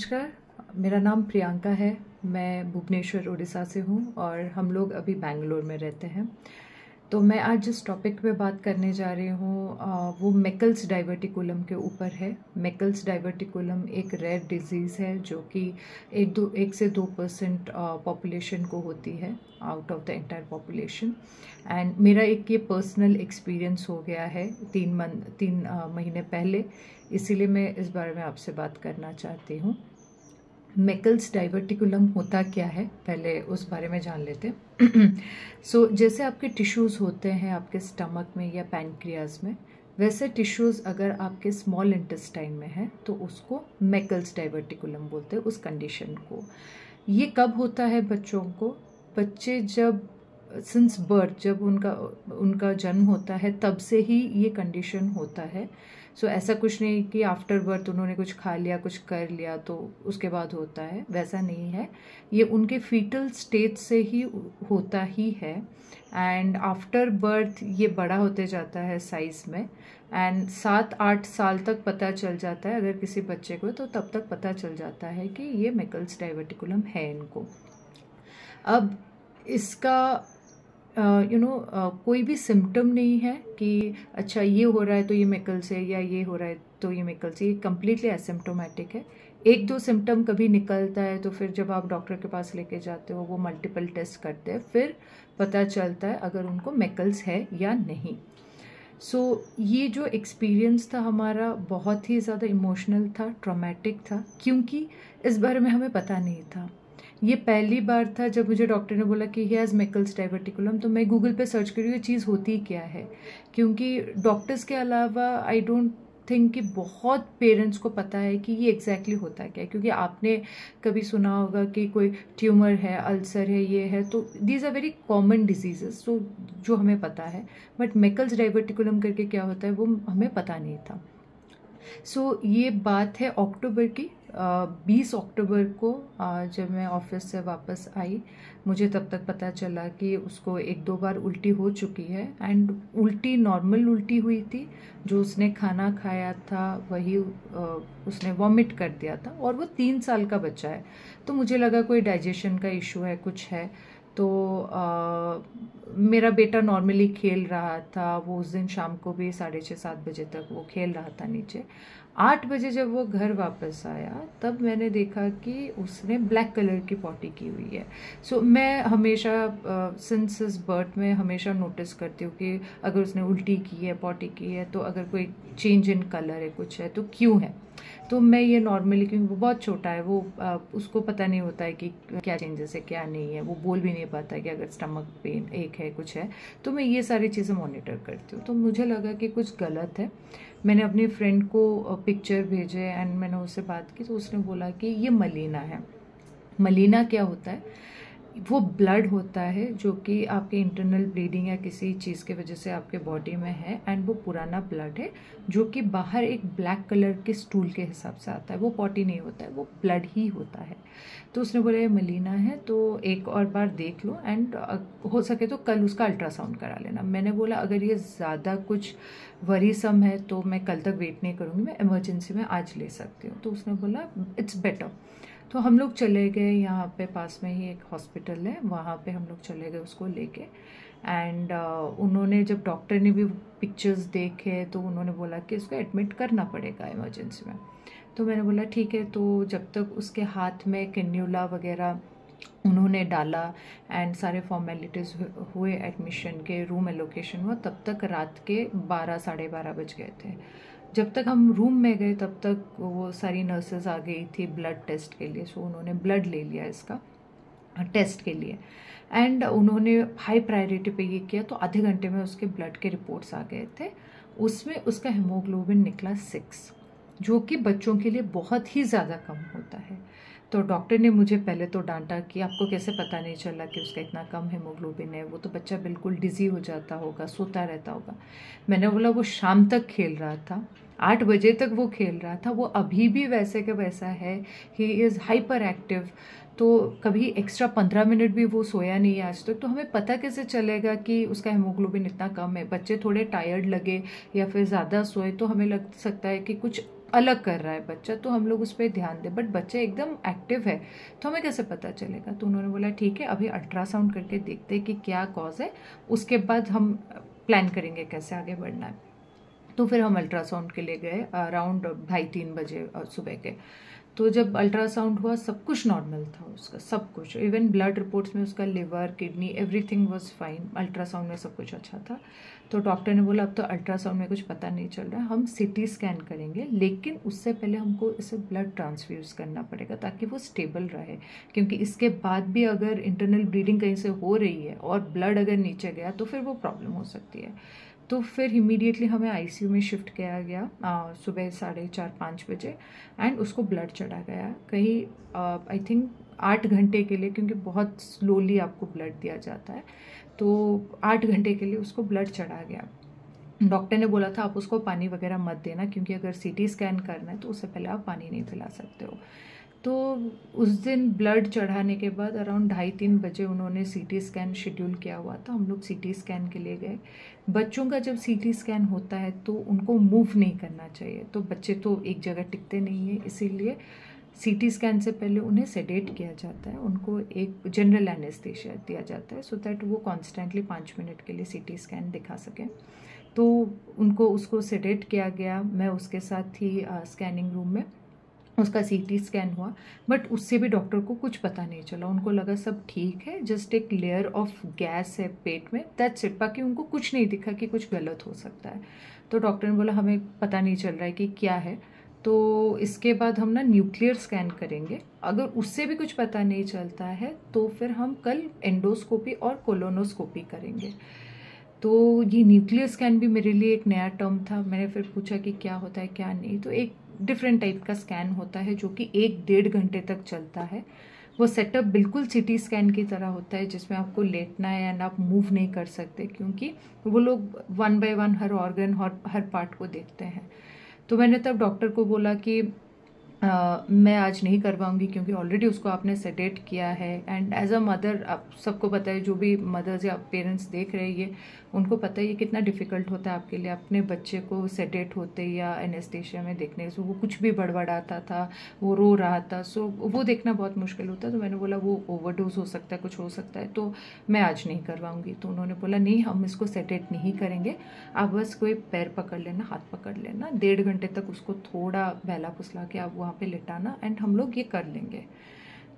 नमस्कार, मेरा नाम प्रियंका है। मैं भुवनेश्वर उड़ीसा से हूँ और हम लोग अभी बेंगलोर में रहते हैं। तो मैं आज जिस टॉपिक पे बात करने जा रही हूँ वो मेकल्स डाइवर्टिकुलम के ऊपर है। मेकल्स डाइवर्टिकुलम एक रेयर डिजीज़ है जो कि 1 से 2% पॉपुलेशन को होती है out of the entire population. And मेरा एक ये पर्सनल एक्सपीरियंस हो गया है 3 महीने पहले, इसीलिए मैं इस बारे में आपसे बात करना चाहती हूँ। मेकल्स डाइवर्टिकुलम होता क्या है, पहले उस बारे में जान लेते हैं। जैसे आपके टिश्यूज़ होते हैं आपके स्टमक में या पैनक्रियाज में, वैसे टिश्यूज़ अगर आपके स्मॉल इंटेस्टाइन में है तो उसको मेकल्स डाइवर्टिकुलम बोलते हैं उस कंडीशन को। ये कब होता है बच्चों को? बच्चे जब सिंस बर्थ, जब उनका जन्म होता है तब से ही ये कंडीशन होता है। ऐसा कुछ नहीं कि आफ्टर बर्थ उन्होंने कुछ खा लिया, कुछ कर लिया तो उसके बाद होता है, वैसा नहीं है। ये उनके फीटल स्टेज से ही होता ही है एंड आफ्टर बर्थ ये बड़ा होते जाता है साइज में। एंड 7-8 साल तक पता चल जाता है अगर किसी बच्चे को, तो तब तक पता चल जाता है कि ये मेकल्स डाइवर्टिकुलम है इनको। अब इसका कोई भी सिम्टम नहीं है कि अच्छा ये हो रहा है तो ये मेकल्स है या ये हो रहा है तो ये मेकल्स है। ये कम्प्लीटली एसिम्प्टोमेटिक है। 1-2 सिम्टम कभी निकलता है तो फिर जब आप डॉक्टर के पास लेके जाते हो वो मल्टीपल टेस्ट करते हैं, फिर पता चलता है अगर उनको मेकल्स है या नहीं। ये जो एक्सपीरियंस था हमारा बहुत ही ज़्यादा इमोशनल था, ट्रॉमेटिक था, क्योंकि इस बारे में हमें पता नहीं था। ये पहली बार था जब मुझे डॉक्टर ने बोला कि ही हैज़ मेकल्स डाइवर्टिकुलम, तो मैं गूगल पे सर्च करी ये चीज़ होती क्या है, क्योंकि डॉक्टर्स के अलावा आई डोंट थिंक कि बहुत पेरेंट्स को पता है कि ये एग्जैक्टली होता है क्या। क्योंकि आपने कभी सुना होगा कि कोई ट्यूमर है, अल्सर है, ये है, तो these are very common diseases जो हमें पता है। बट मेकल्स डाइवर्टिकुलम करके क्या होता है वो हमें पता नहीं था। ये बात है अक्टूबर की। 20 अक्टूबर को जब मैं ऑफिस से वापस आई, मुझे तब तक पता चला कि उसको 1-2 बार उल्टी हो चुकी है। एंड उल्टी नॉर्मल उल्टी हुई थी, जो उसने खाना खाया था वही उसने वॉमिट कर दिया था, और वो 3 साल का बच्चा है। तो मुझे लगा कोई डाइजेशन का इशू है, कुछ है। तो मेरा बेटा नॉर्मली खेल रहा था, वो उस दिन शाम को भी 6:30-7 बजे तक वो खेल रहा था नीचे। 8 बजे जब वो घर वापस आया तब मैंने देखा कि उसने ब्लैक कलर की पॉटी की हुई है। मैं हमेशा सिंस इस बर्थ में हमेशा नोटिस करती हूँ कि अगर उसने उल्टी की है, पॉटी की है, तो अगर कोई चेंज इन कलर है, कुछ है, तो क्यों है। तो मैं ये नॉर्मली, क्योंकि वो बहुत छोटा है, वो उसको पता नहीं होता है कि क्या चेंजेस है क्या नहीं है, वो बोल भी नहीं पाता है कि अगर स्टमक पेन एक है, कुछ है। तो मैं ये सारी चीज़ें मॉनिटर करती हूँ। तो मुझे लगा कि कुछ गलत है। मैंने अपनी फ्रेंड को पिक्चर भेजे एंड मैंने उससे बात की, तो उसने बोला कि ये मलीना है। मलीना क्या होता है? वो ब्लड होता है जो कि आपके इंटरनल ब्लीडिंग या किसी चीज़ के वजह से आपके बॉडी में है, एंड वो पुराना ब्लड है जो कि बाहर एक ब्लैक कलर के स्टूल के हिसाब से आता है। वो पॉटी नहीं होता है, वो ब्लड ही होता है। तो उसने बोला ये मलीना है, तो एक और बार देख लो एंड हो सके तो कल उसका अल्ट्रासाउंड करा लेना। मैंने बोला अगर ये ज़्यादा कुछ वरीसम है तो मैं कल तक वेट नहीं करूँगी, मैं इमरजेंसी में आज ले सकती हूँ। तो उसने बोला इट्स बेटर। तो हम लोग चले गए, यहाँ पे पास में ही एक हॉस्पिटल है, वहाँ पे हम लोग चले गए उसको लेके। एंड उन्होंने, जब डॉक्टर ने भी पिक्चर्स देखे तो उन्होंने बोला कि इसको एडमिट करना पड़ेगा इमरजेंसी में। तो मैंने बोला ठीक है। तो जब तक उसके हाथ में कैन्यूला वगैरह उन्होंने डाला एंड सारे फॉर्मेलिटीज़ हुए, एडमिशन के, रूम एलोकेशन हुआ, तब तक रात के 12-12:30 बज गए थे। जब तक हम रूम में गए तब तक वो सारी नर्सेज आ गई थी ब्लड टेस्ट के लिए। उन्होंने ब्लड ले लिया इसका टेस्ट के लिए एंड उन्होंने हाई प्रायोरिटी पे ये किया। तो आधे घंटे में उसके ब्लड के रिपोर्ट्स आ गए थे। उसमें उसका हीमोग्लोबिन निकला 6, जो कि बच्चों के लिए बहुत ही ज़्यादा कम होता है। तो डॉक्टर ने मुझे पहले तो डांटा कि आपको कैसे पता नहीं चला कि उसका इतना कम हीमोग्लोबिन है, वो तो बच्चा बिल्कुल डिजी हो जाता होगा, सोता रहता होगा। मैंने बोला वो शाम तक खेल रहा था, 8 बजे तक वो खेल रहा था, वो अभी भी वैसे का वैसा है। He is hyper active. तो कभी एक्स्ट्रा 15 मिनट भी वो सोया नहीं है आज तक। तो हमें पता कैसे चलेगा कि उसका हीमोग्लोबिन इतना कम है? बच्चे थोड़े टायर्ड लगे या फिर ज़्यादा सोए तो हमें लग सकता है कि कुछ अलग कर रहा है बच्चा, तो हम लोग उस पर ध्यान दें, बट बच्चा एकदम एक्टिव है तो हमें कैसे पता चलेगा। तो उन्होंने बोला ठीक है, अभी अल्ट्रासाउंड करके देखते हैं कि क्या कॉज है, उसके बाद हम प्लान करेंगे कैसे आगे बढ़ना है। तो फिर हम अल्ट्रासाउंड के लिए गए अराउंड 2:30-3 बजे सुबह के। तो जब अल्ट्रासाउंड हुआ सब कुछ नॉर्मल था उसका, सब कुछ, इवन ब्लड रिपोर्ट्स में उसका liver, kidney, everything was fine, ultrasound में सब कुछ अच्छा था। तो डॉक्टर ने बोला अब तो अल्ट्रासाउंड में कुछ पता नहीं चल रहा है, हम सीटी स्कैन करेंगे, लेकिन उससे पहले हमको इसे ब्लड ट्रांसफ्यूज करना पड़ेगा ताकि वो स्टेबल रहे, क्योंकि इसके बाद भी अगर इंटरनल ब्लीडिंग कहीं से हो रही है और ब्लड अगर नीचे गया तो फिर वो प्रॉब्लम हो सकती है। तो फिर इमीडिएटली हमें आईसीयू में शिफ्ट किया गया सुबह 4:30-5 बजे, एंड उसको ब्लड चढ़ा गया कहीं आई थिंक 8 घंटे के लिए, क्योंकि बहुत स्लोली आपको ब्लड दिया जाता है, तो 8 घंटे के लिए उसको ब्लड चढ़ा गया। डॉक्टर ने बोला था आप उसको पानी वगैरह मत देना, क्योंकि अगर सीटी स्कैन करना है तो उससे पहले आप पानी नहीं पिला सकते हो। तो उस दिन ब्लड चढ़ाने के बाद अराउंड 2:30-3 बजे उन्होंने सीटी स्कैन शेड्यूल किया हुआ था, हम लोग सीटी स्कैन के लिए गए। बच्चों का जब सीटी स्कैन होता है तो उनको मूव नहीं करना चाहिए, तो बच्चे तो एक जगह टिकते नहीं हैं, इसीलिए सीटी स्कैन से पहले उन्हें सेडेट किया जाता है, उनको एक जनरल एनेस्थीसिया दिया जाता है सो दैट वो कॉन्स्टेंटली 5 मिनट के लिए सीटी स्कैन दिखा सकें। तो उनको उसको सेडेट किया गया, मैं उसके साथ थी स्कैनिंग रूम में, उसका सीटी स्कैन हुआ, बट उससे भी डॉक्टर को कुछ पता नहीं चला, उनको लगा सब ठीक है, जस्ट एक लेयर ऑफ गैस है पेट में, दैट्स इट, बाकी उनको कुछ नहीं दिखा कि कुछ गलत हो सकता है। तो डॉक्टर ने बोला हमें पता नहीं चल रहा है कि क्या है, तो इसके बाद हम ना न्यूक्लियर स्कैन करेंगे, अगर उससे भी कुछ पता नहीं चलता है तो फिर हम कल एंडोस्कोपी और कोलोनोस्कोपी करेंगे। तो ये न्यूक्लियर स्कैन भी मेरे लिए एक नया टर्म था, मैंने फिर पूछा कि क्या होता है क्या नहीं। तो एक डिफरेंट टाइप का स्कैन होता है जो कि 1-1.5 घंटे तक चलता है। वो सेटअप बिल्कुल सिटी स्कैन की तरह होता है, जिसमें आपको लेटना है एंड आप मूव नहीं कर सकते, क्योंकि वो लोग 1 बाय 1 हर ऑर्गन हर पार्ट को देखते हैं। तो मैंने तब डॉक्टर को बोला कि मैं आज नहीं करवाऊंगी, क्योंकि ऑलरेडी उसको आपने सेडेट किया है, एंड एज अ मदर आप सबको पता है, जो भी मदर्स या पेरेंट्स देख रहे हैं ये, उनको पता है ये कितना डिफ़िकल्ट होता है आपके लिए अपने बच्चे को सेडेट होते या एनेस्थीसिया में देखने। सो वो कुछ भी बड़बड़ाता था, वो रो रहा था, सो वो देखना बहुत मुश्किल होता है। तो मैंने बोला वो ओवरडोज हो सकता है, कुछ हो सकता है, तो मैं आज नहीं करवाऊंगी। तो उन्होंने बोला नहीं, हम इसको सेडेट नहीं करेंगे, आप बस कोई पैर पकड़ लेना, हाथ पकड़ लेना, 1.5 घंटे तक उसको थोड़ा बहला फुसला के आप वहाँ पे लिटाना, एंड हम लोग ये कर लेंगे।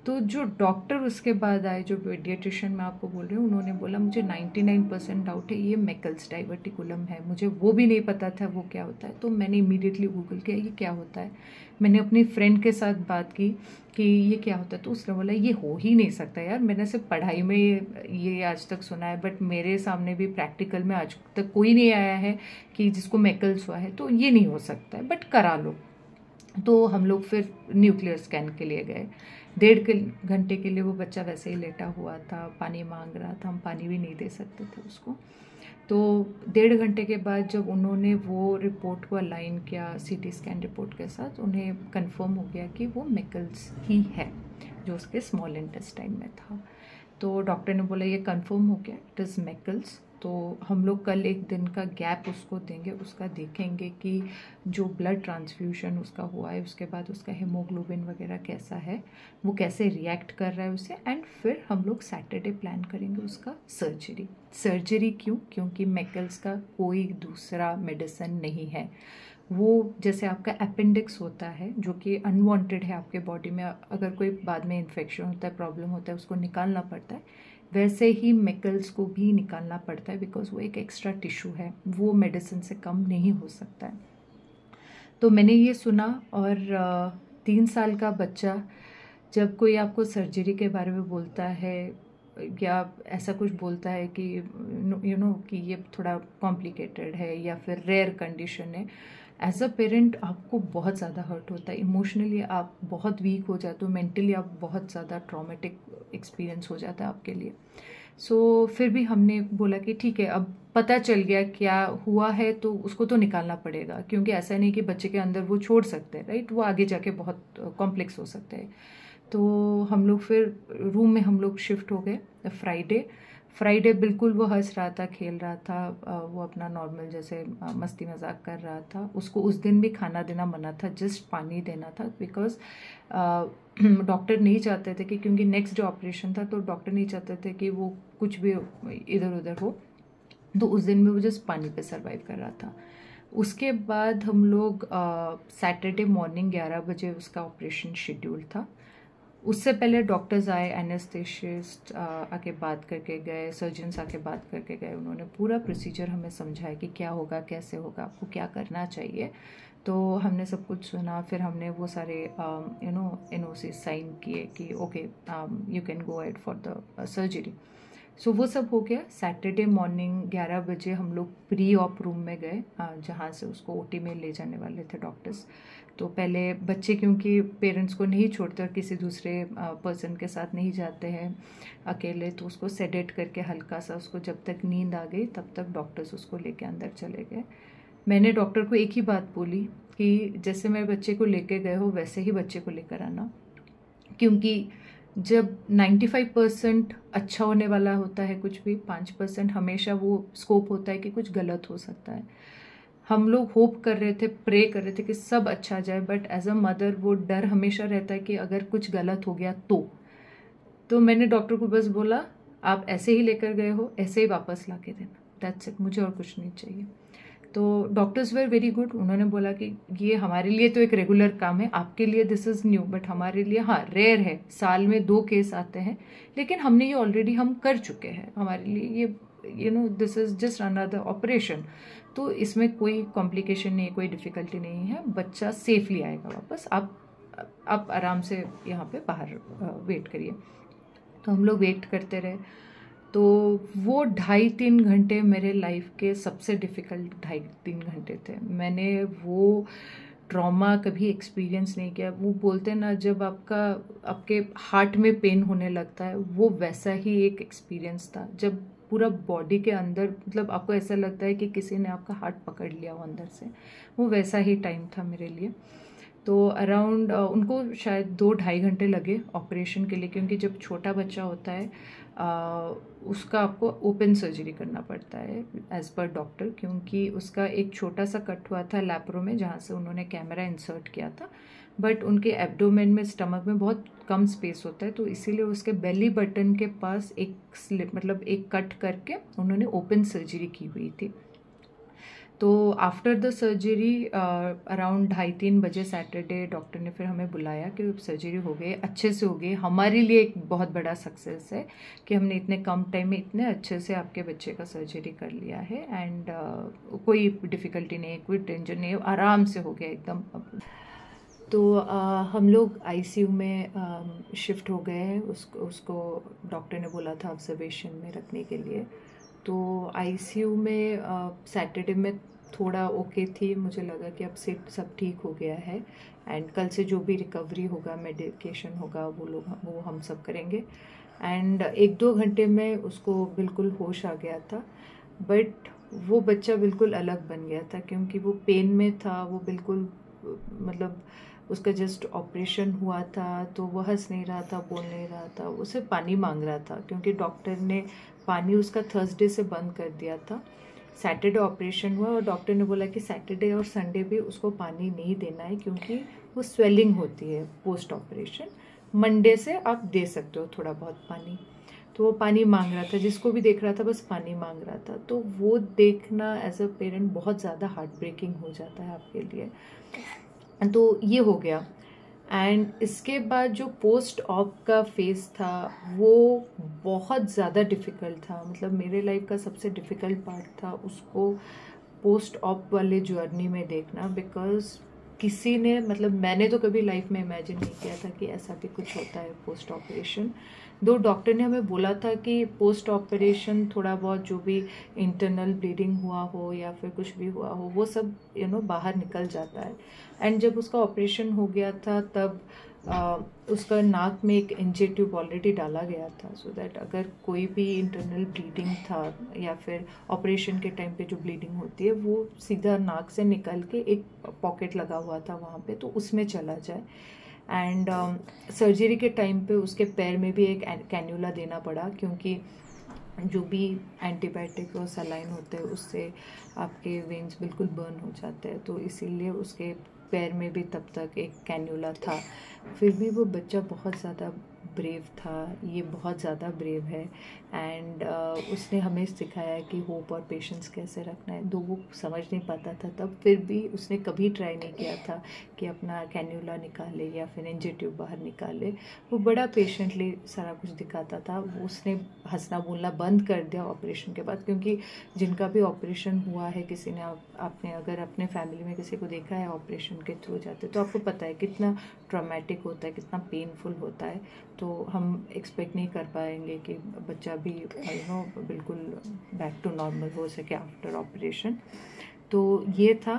तो जो डॉक्टर उसके बाद आए, जो पीडियाट्रिशियन मैं आपको बोल रही हूँ, उन्होंने बोला मुझे 99% डाउट है ये मैकल्स डाइवर्टिकुलम है, मुझे वो भी नहीं पता था वो क्या होता है। तो मैंने इमीडिएटली गूगल किया ये क्या होता है, मैंने अपनी फ्रेंड के साथ बात की कि ये क्या होता है, तो उसने बोला ये हो ही नहीं सकता यार, मैंने सिर्फ पढ़ाई में ये आज तक सुना है, बट मेरे सामने भी प्रैक्टिकल में आज तक कोई नहीं आया है कि जिसको मैकल्स हुआ है, तो ये नहीं हो सकता है, बट करा लो। तो हम लोग फिर न्यूक्लियर स्कैन के लिए गए। 1.5 घंटे के लिए वो बच्चा वैसे ही लेटा हुआ था, पानी मांग रहा था, हम पानी भी नहीं दे सकते थे उसको। तो 1.5 घंटे के बाद जब उन्होंने वो रिपोर्ट को अलाइन किया सीटी स्कैन रिपोर्ट के साथ, उन्हें कंफर्म हो गया कि वो मैकल्स ही है जो उसके स्मॉल इंटेस्टाइन में था। तो डॉक्टर ने बोला ये कंफर्म हो गया, इट इज़ मैकल्स। तो हम लोग कल 1 दिन का गैप उसको देंगे, उसका देखेंगे कि जो ब्लड ट्रांसफ्यूशन उसका हुआ है उसके बाद उसका हीमोग्लोबिन वगैरह कैसा है, वो कैसे रिएक्ट कर रहा है उसे, एंड फिर हम लोग सैटरडे प्लान करेंगे उसका सर्जरी। क्यों? क्योंकि मैकल्स का कोई दूसरा मेडिसिन नहीं है। वो जैसे आपका अपेंडिक्स होता है जो कि अनवांटेड है आपके बॉडी में, अगर कोई बाद में इन्फेक्शन होता है, प्रॉब्लम होता है, उसको निकालना पड़ता है, वैसे ही मैकल्स को भी निकालना पड़ता है, बिकॉज वो एक एक्स्ट्रा टिश्यू है, वो मेडिसिन से कम नहीं हो सकता है। तो मैंने ये सुना, और 3 साल का बच्चा जब कोई आपको सर्जरी के बारे में बोलता है या ऐसा कुछ बोलता है कि कि ये थोड़ा कॉम्प्लिकेटेड है या फिर रेयर कंडीशन है, एज अ पेरेंट आपको बहुत ज़्यादा हर्ट होता है, इमोशनली आप बहुत वीक हो जाते हो, मेंटली आप बहुत ज़्यादा ट्रॉमेटिक एक्सपीरियंस हो जाता है आपके लिए। सो फिर भी हमने बोला कि ठीक है, अब पता चल गया क्या हुआ है तो उसको तो निकालना पड़ेगा, क्योंकि ऐसा नहीं कि बच्चे के अंदर वो छोड़ सकते हैं, राइट, वो आगे जाके बहुत कॉम्प्लेक्स हो सकते हैं। तो हम लोग फिर रूम में हम लोग शिफ्ट हो गए फ्राइडे बिल्कुल वो हंस रहा था, खेल रहा था, वो अपना नॉर्मल जैसे मस्ती मजाक कर रहा था। उसको उस दिन भी खाना देना मना था, जस्ट पानी देना था, बिकॉज डॉक्टर नहीं चाहते थे कि, क्योंकि नेक्स्ट डे ऑपरेशन था, तो डॉक्टर नहीं चाहते थे कि वो कुछ भी इधर उधर हो, तो उस दिन में वो जस्ट पानी पे सर्वाइव कर रहा था। उसके बाद हम लोग सैटरडे मॉर्निंग 11 बजे उसका ऑपरेशन शेड्यूल था। उससे पहले डॉक्टर्स आए, एनेस्थेसिस्ट आके बात करके गए, सर्जन्स आके बात करके गए। उन्होंने पूरा प्रोसीजर हमें समझाया कि क्या होगा, कैसे होगा, आपको क्या करना चाहिए। तो हमने सब कुछ सुना, फिर हमने वो सारे NOC साइन किए कि okay you can go ahead for the surgery. So वो सब हो गया। सैटरडे मॉर्निंग 11 बजे हम लोग प्री ऑप रूम में गए, जहाँ से उसको OT में ले जाने वाले थे डॉक्टर्स। तो पहले बच्चे क्योंकि पेरेंट्स को नहीं छोड़ते और किसी दूसरे पर्सन के साथ नहीं जाते हैं अकेले, तो उसको सेडेट करके हल्का सा, उसको जब तक नींद आ गई तब तक डॉक्टर्स उसको लेके अंदर चले गए। मैंने डॉक्टर को एक ही बात बोली कि जैसे मेरे बच्चे को लेके गए हो वैसे ही बच्चे को लेकर आना, क्योंकि जब 95% अच्छा होने वाला होता है कुछ भी, 5% हमेशा वो स्कोप होता है कि कुछ गलत हो सकता है। हम लोग होप कर रहे थे, प्रे कर रहे थे कि सब अच्छा जाए, बट एज अ मदर वो डर हमेशा रहता है कि अगर कुछ गलत हो गया तो मैंने डॉक्टर को बस बोला, आप ऐसे ही लेकर गए हो, ऐसे ही वापस ला के देना, दैट्स इट, मुझे और कुछ नहीं चाहिए। तो डॉक्टर्स वेर वेरी गुड। उन्होंने बोला कि ये हमारे लिए तो एक रेगुलर काम है, आपके लिए दिस इज़ न्यू, बट हमारे लिए हाँ रेयर है, साल में 2 केस आते हैं, लेकिन हमने ये ऑलरेडी हम कर चुके हैं, हमारे लिए ये this is just another operation, तो इसमें कोई कॉम्प्लिकेशन नहीं है, कोई डिफ़िकल्टी नहीं है, बच्चा सेफली आएगा वापस, आप आराम से यहाँ पे बाहर वेट करिए। तो हम लोग वेट करते रहे। तो वो 2.5-3 घंटे मेरे लाइफ के सबसे डिफ़िकल्ट 2.5-3 घंटे थे। मैंने वो ट्रॉमा कभी एक्सपीरियंस नहीं किया। वो बोलते हैं ना, जब आपके हार्ट में पेन होने लगता है, वो वैसा ही एक एक्सपीरियंस था, जब पूरा बॉडी के अंदर, मतलब आपको ऐसा लगता है कि किसी ने आपका हार्ट पकड़ लिया हो अंदर से, वो वैसा ही टाइम था मेरे लिए। तो अराउंड उनको शायद 2-2.5 घंटे लगे ऑपरेशन के लिए, क्योंकि जब छोटा बच्चा होता है उसका आपको ओपन सर्जरी करना पड़ता है एज़ पर डॉक्टर, क्योंकि उसका एक छोटा सा कट हुआ था लैप्रो में, जहाँ से उन्होंने कैमरा इंसर्ट किया था, बट उनके एब्डोमेन में, स्टमक में बहुत कम स्पेस होता है, तो इसीलिए उसके बेली बटन के पास एक स्लिप, मतलब एक कट करके उन्होंने ओपन सर्जरी की हुई थी। तो आफ्टर द सर्जरी अराउंड 2:30-3 बजे सैटरडे डॉक्टर ने फिर हमें बुलाया कि सर्जरी हो गई, अच्छे से हो गई। हमारे लिए एक बहुत बड़ा सक्सेस है कि हमने इतने कम टाइम में इतने अच्छे से आपके बच्चे का सर्जरी कर लिया है, एंड कोई डिफ़िकल्टी नहीं है, कोई टेंशन नहीं है, आराम से हो गया एकदम। तो हम लोग ICU में शिफ्ट हो गए हैं। उसको डॉक्टर ने बोला था ऑब्जर्वेशन में रखने के लिए। तो ICU में सैटरडे में थोड़ा ओके थी, मुझे लगा कि अब से सब ठीक हो गया है, एंड कल से जो भी रिकवरी होगा, मेडिकेशन होगा, वो हम सब करेंगे। एंड 1-2 घंटे में उसको बिल्कुल होश आ गया था, बट वो बच्चा बिल्कुल अलग बन गया था, क्योंकि वो पेन में था, वो बिल्कुल, मतलब उसका जस्ट ऑपरेशन हुआ था, तो वो हंस नहीं रहा था, बोल नहीं रहा था, उसे पानी मांग रहा था, क्योंकि डॉक्टर ने पानी उसका थर्सडे से बंद कर दिया था। सैटरडे ऑपरेशन हुआ और डॉक्टर ने बोला कि सैटरडे और संडे भी उसको पानी नहीं देना है, क्योंकि वो स्वेलिंग होती है पोस्ट ऑपरेशन। मंडे से आप दे सकते हो थोड़ा बहुत पानी। तो वो पानी मांग रहा था, जिसको भी देख रहा था बस पानी मांग रहा था। तो वो देखना एज अ पेरेंट बहुत ज़्यादा हार्ट ब्रेकिंग हो जाता है आपके लिए। तो ये हो गया। एंड इसके बाद जो पोस्ट ऑप का फेज़ था वो बहुत ज़्यादा डिफ़िकल्ट था, मतलब मेरे लाइफ का सबसे डिफ़िकल्ट पार्ट था उसको पोस्ट ऑप वाले जर्नी में देखना, बिकॉज किसी ने, मतलब मैंने तो कभी लाइफ में इमेजिन नहीं किया था कि ऐसा भी कुछ होता है पोस्ट ऑपरेशन। दो डॉक्टर ने हमें बोला था कि पोस्ट ऑपरेशन थोड़ा बहुत जो भी इंटरनल ब्लीडिंग हुआ हो या फिर कुछ भी हुआ हो, वो सब बाहर निकल जाता है। एंड जब उसका ऑपरेशन हो गया था तब उसका नाक में एक NJ ट्यूब ऑलरेडी डाला गया था, सो दैट अगर कोई भी इंटरनल ब्लीडिंग था या फिर ऑपरेशन के टाइम पे जो ब्लीडिंग होती है वो सीधा नाक से निकल के एक पॉकेट लगा हुआ था वहाँ पे, तो उसमें चला जाए। एंड सर्जरी के टाइम पे उसके पैर में भी एक कैन्यूला देना पड़ा, क्योंकि जो भी एंटीबायोटिक और सलाइन होते हैं उससे आपके वेन्स बिल्कुल बर्न हो जाते हैं, तो इसीलिए उसके पैर में भी तब तक एक कैन्यूला था। फिर भी वो बच्चा बहुत ज़्यादा ब्रेव था, ये बहुत ज़्यादा ब्रेव है। एंड उसने हमें सिखाया कि होप और पेशेंस कैसे रखना है। दो वो समझ नहीं पाता था तब, फिर भी उसने कभी ट्राई नहीं किया था कि अपना कैन्यूला निकाले या फिर इंजी ट्यूब बाहर निकाले। वो बड़ा पेशेंटली सारा कुछ दिखाता था। उसने हंसना बोलना बंद कर दिया ऑपरेशन के बाद, क्योंकि जिनका भी ऑपरेशन हुआ है, किसी ने आपने अगर अपने फैमिली में किसी को देखा है ऑपरेशन के थ्रू जाते, तो आपको पता है कितना ट्रॉमेटिक होता है, कितना पेनफुल होता है। तो हम एक्सपेक्ट नहीं कर पाएंगे कि बच्चा भी बिल्कुल बैक टू नॉर्मल हो सके आफ्टर ऑपरेशन। तो ये था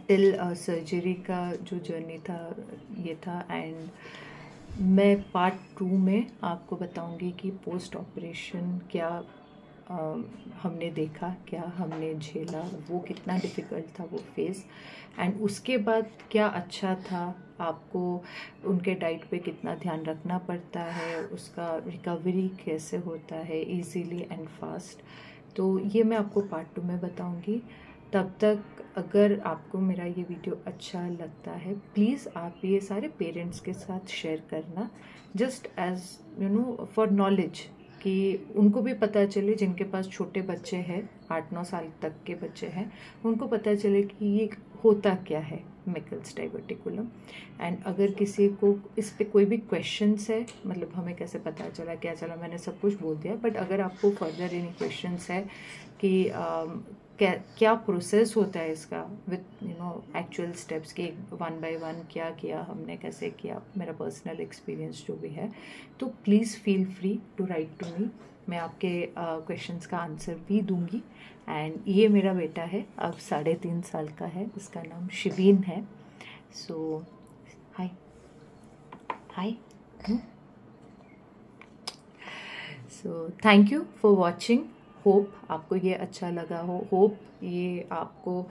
टिल सर्जरी का जो जर्नी था, ये था। एंड मैं पार्ट 2 में आपको बताऊंगी कि पोस्ट ऑपरेशन क्या हमने देखा, क्या हमने झेला, वो कितना डिफ़िकल्ट था वो फेज़, एंड उसके बाद क्या अच्छा था। आपको उनके डाइट पे कितना ध्यान रखना पड़ता है, उसका रिकवरी कैसे होता है इजीली एंड फास्ट, तो ये मैं आपको पार्ट 2 में बताऊंगी। तब तक अगर आपको मेरा ये वीडियो अच्छा लगता है, प्लीज़ आप ये सारे पेरेंट्स के साथ शेयर करना, जस्ट एज फॉर नॉलेज, कि उनको भी पता चले, जिनके पास छोटे बच्चे हैं, 8-9 साल तक के बच्चे हैं, उनको पता चले कि ये होता क्या है मेकल्स डाइवर्टिकुलम। एंड अगर किसी को इस पे कोई भी क्वेश्चंस है, मतलब हमें कैसे पता चला क्या चला, मैंने सब कुछ बोल दिया, बट अगर आपको फर्दर एनी क्वेश्चंस है कि क्या प्रोसेस होता है इसका विथ एक्चुअल स्टेप्स, कि 1 by 1 क्या किया हमने, कैसे किया, मेरा पर्सनल एक्सपीरियंस जो भी है, तो please feel free to write to me. मैं आपके क्वेश्चंस का आंसर भी दूंगी। एंड ये मेरा बेटा है, अब 3.5 साल का है, इसका नाम शिवीन है। So hi hi. So thank you for watching. Hope आपको ये अच्छा लगा हो, होप ये आपको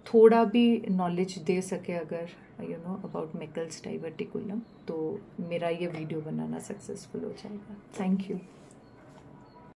थोड़ा भी नॉलेज दे सके, अगर अबाउट मेकल्स डाइवर्टिकुलम, तो मेरा ये वीडियो बनाना सक्सेसफुल हो जाएगा। Thank you.